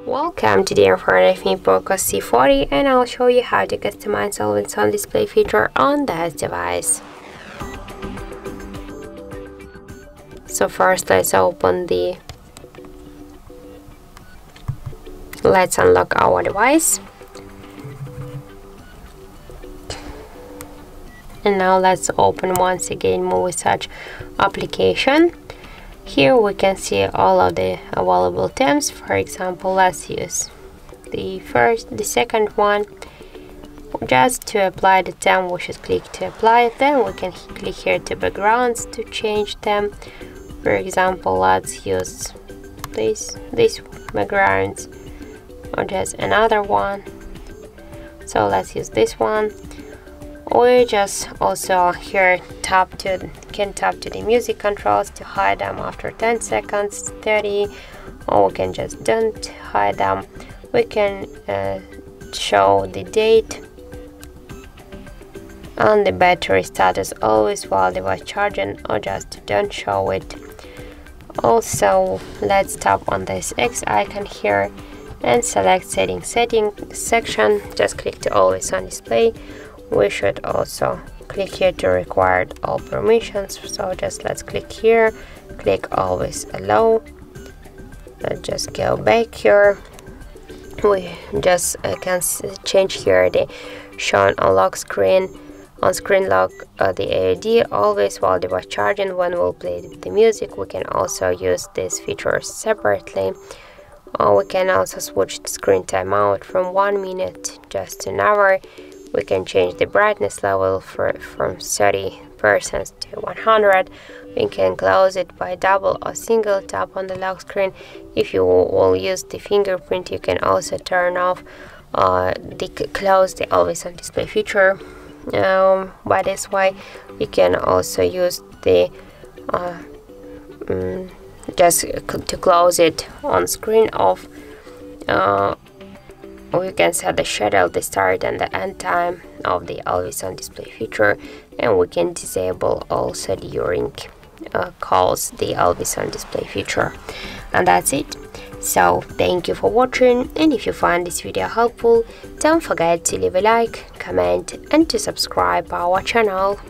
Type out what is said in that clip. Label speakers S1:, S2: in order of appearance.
S1: Welcome to the Infinite Me Poco C40, and I'll show you how to customize Always On Display feature on that device. So first let's unlock our device. And now let's open once again Movie Search application. Here we can see all of the available themes. For example, let's use the second one. Just to apply the theme, we should click to apply. Then we can click here to backgrounds to change them. For example, let's use this background or just another one. So let's use this one. We just also here can tap to the music controls to hide them after 10 seconds, 30, or we can just don't hide them. We can show the date and the battery status always while device charging, or just don't show it. Also, let's tap on this X icon here and select settings section. Just click to Always On Display. We should also click here to require all permissions. So just let's click here, click Always Allow. Let's just go back here. We just can change here the shown on lock screen. On screen lock the AID always while device charging. When we'll play the music, we can also use these features separately. We can also switch the screen timeout from 1 minute just to an hour. We can change the brightness level from 30% to 100. We can close it by double or single tap on the lock screen. If you will use the fingerprint, you can also turn off close the Always On Display feature. By this way, you can also use the just to close it on screen off. We can set the schedule, the start and the end time of the Always On Display feature, and we can disable also during calls the Always On Display feature. And that's it. So thank you for watching, and if you find this video helpful, don't forget to leave a like, comment and to subscribe our channel.